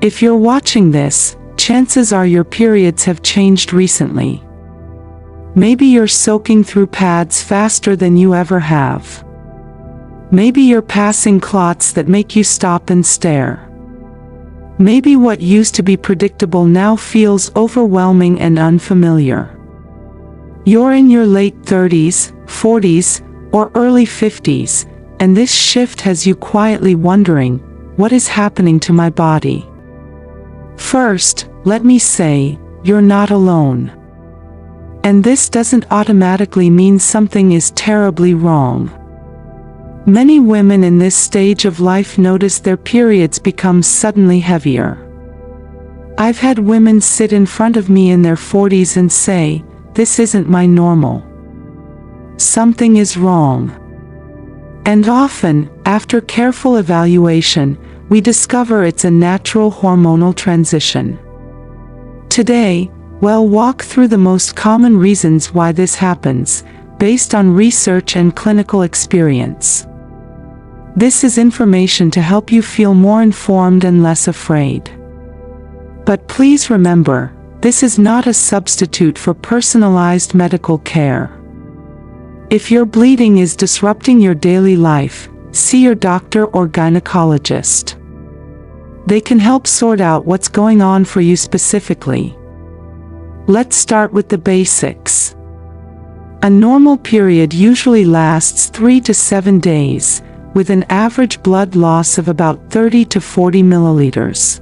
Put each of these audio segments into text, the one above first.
If you're watching this, chances are your periods have changed recently. Maybe you're soaking through pads faster than you ever have. Maybe you're passing clots that make you stop and stare. Maybe what used to be predictable now feels overwhelming and unfamiliar. You're in your late 30s, 40s, or early 50s, and this shift has you quietly wondering, what is happening to my body? First, let me say, you're not alone. And this doesn't automatically mean something is terribly wrong. Many women in this stage of life notice their periods become suddenly heavier. I've had women sit in front of me in their 40s and say, "This isn't my normal. Something is wrong." And often, after careful evaluation, we discover it's a natural hormonal transition. Today, we'll walk through the most common reasons why this happens, based on research and clinical experience. This is information to help you feel more informed and less afraid. But please remember, this is not a substitute for personalized medical care. If your bleeding is disrupting your daily life, see your doctor or gynecologist. They can help sort out what's going on for you specifically. Let's start with the basics. A normal period usually lasts 3 to 7 days, with an average blood loss of about 30 to 40 milliliters.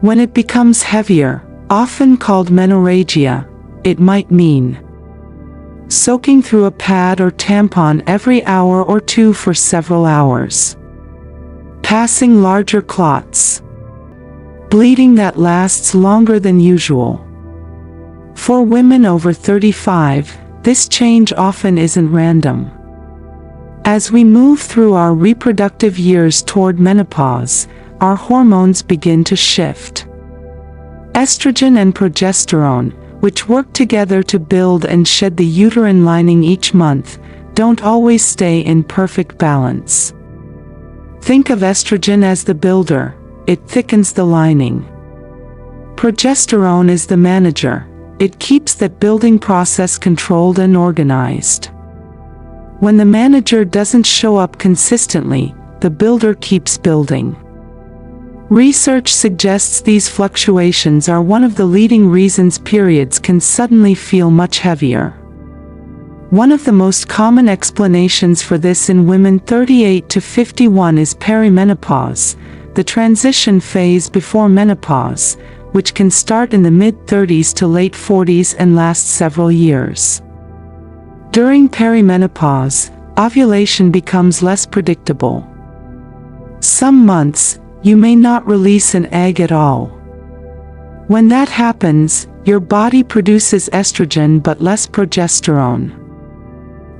When it becomes heavier, often called menorrhagia, it might mean soaking through a pad or tampon every hour or two for several hours, passing larger clots, bleeding that lasts longer than usual. For women over 35, this change often isn't random. As we move through our reproductive years toward menopause, our hormones begin to shift. Estrogen and progesterone, which work together to build and shed the uterine lining each month, don't always stay in perfect balance. Think of estrogen as the builder; it thickens the lining. Progesterone is the manager; it keeps that building process controlled and organized. When the manager doesn't show up consistently, the builder keeps building. Research suggests these fluctuations are one of the leading reasons periods can suddenly feel much heavier. One of the most common explanations for this in women 38 to 51 is perimenopause, the transition phase before menopause, which can start in the mid-30s to late 40s and last several years. During perimenopause, ovulation becomes less predictable. Some months, you may not release an egg at all. When that happens, your body produces estrogen but less progesterone.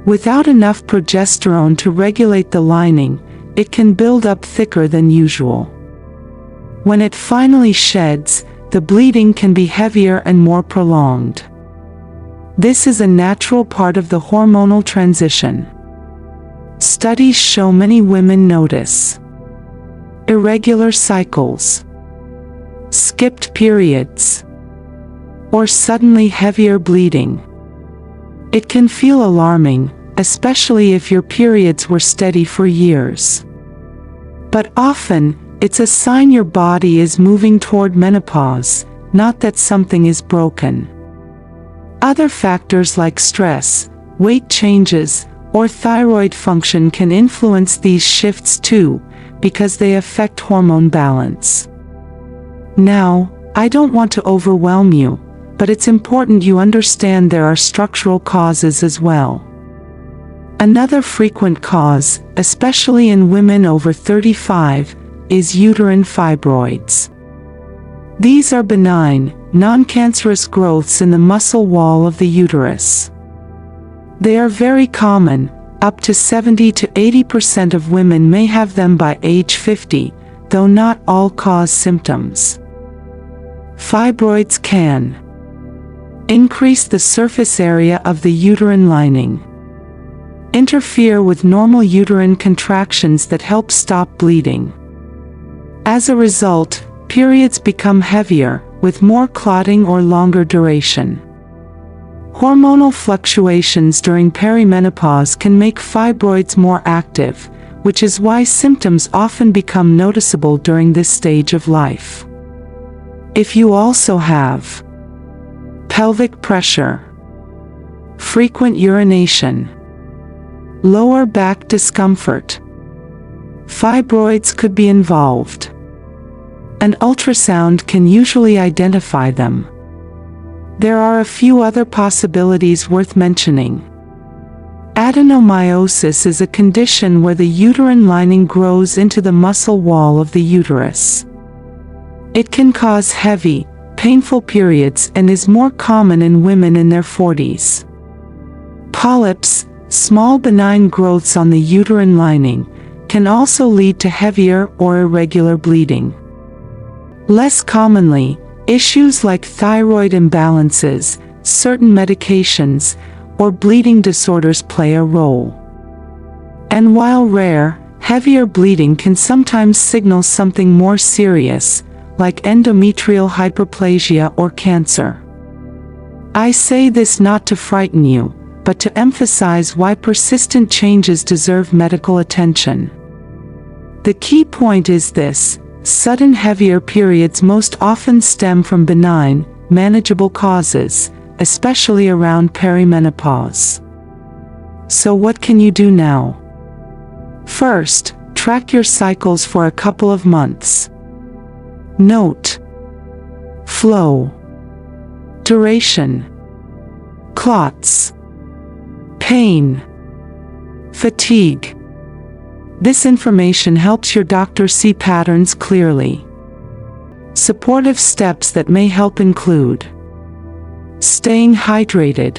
Without enough progesterone to regulate the lining, it can build up thicker than usual. When it finally sheds, the bleeding can be heavier and more prolonged. This is a natural part of the hormonal transition. Studies show many women notice irregular cycles, skipped periods, or suddenly heavier bleeding. It can feel alarming, especially if your periods were steady for years. But often, it's a sign your body is moving toward menopause, not that something is broken. Other factors like stress, weight changes, or thyroid function can influence these shifts too, because they affect hormone balance. Now, I don't want to overwhelm you, but it's important you understand there are structural causes as well. Another frequent cause, especially in women over 35, is uterine fibroids. These are benign, non-cancerous growths in the muscle wall of the uterus. They are very common; up to 70 to 80% of women may have them by age 50, though not all cause symptoms. Fibroids can increase the surface area of the uterine lining, interfere with normal uterine contractions that help stop bleeding. As a result, periods become heavier, with more clotting or longer duration. Hormonal fluctuations during perimenopause can make fibroids more active, which is why symptoms often become noticeable during this stage of life. If you also have pelvic pressure, frequent urination, lower back discomfort, fibroids could be involved. An ultrasound can usually identify them. There are a few other possibilities worth mentioning. Adenomyosis is a condition where the uterine lining grows into the muscle wall of the uterus. It can cause heavy, painful periods and is more common in women in their 40s. Polyps, small benign growths on the uterine lining, can also lead to heavier or irregular bleeding. Less commonly, issues like thyroid imbalances, certain medications, or bleeding disorders play a role. And while rare, heavier bleeding can sometimes signal something more serious, like endometrial hyperplasia or cancer. I say this not to frighten you, but to emphasize why persistent changes deserve medical attention. The key point is this: sudden heavier periods most often stem from benign, manageable causes, especially around perimenopause. So what can you do now? First, track your cycles for a couple of months. Note: flow, duration, clots, pain, fatigue. This information helps your doctor see patterns clearly. Supportive steps that may help include staying hydrated,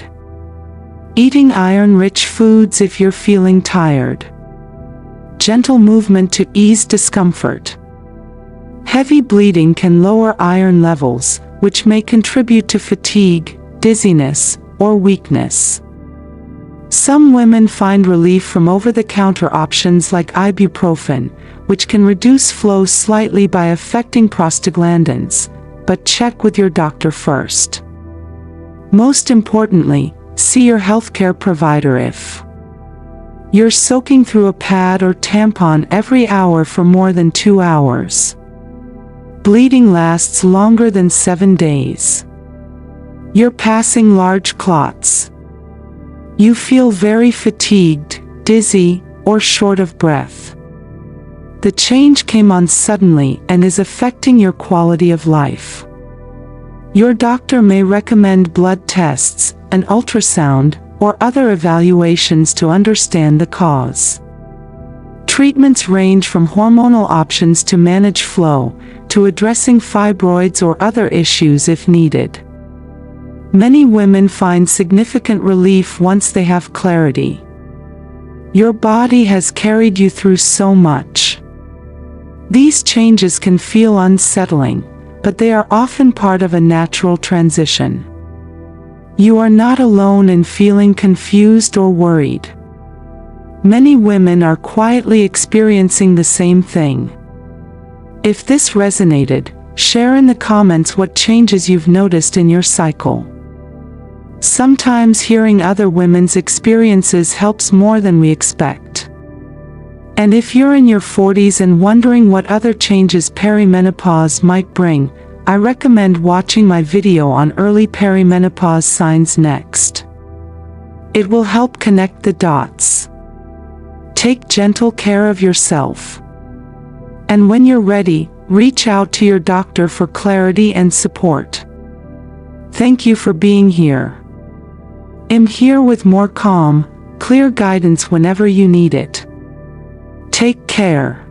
eating iron-rich foods if you're feeling tired, gentle movement to ease discomfort. Heavy bleeding can lower iron levels, which may contribute to fatigue, dizziness, or weakness. Some women find relief from over-the-counter options like ibuprofen, which can reduce flow slightly by affecting prostaglandins, but check with your doctor first. Most importantly, see your healthcare provider if you're soaking through a pad or tampon every hour for more than 2 hours. Bleeding lasts longer than 7 days. You're passing large clots. You feel very fatigued, dizzy, or short of breath. The change came on suddenly and is affecting your quality of life. Your doctor may recommend blood tests, an ultrasound, or other evaluations to understand the cause. Treatments range from hormonal options to manage flow, to addressing fibroids or other issues if needed. Many women find significant relief once they have clarity. Your body has carried you through so much. These changes can feel unsettling, but they are often part of a natural transition. You are not alone in feeling confused or worried. Many women are quietly experiencing the same thing. If this resonated, share in the comments what changes you've noticed in your cycle. Sometimes hearing other women's experiences helps more than we expect. And if you're in your 40s and wondering what other changes perimenopause might bring, I recommend watching my video on early perimenopause signs next. It will help connect the dots. Take gentle care of yourself. And when you're ready, reach out to your doctor for clarity and support. Thank you for being here. I'm here with more calm, clear guidance whenever you need it. Take care.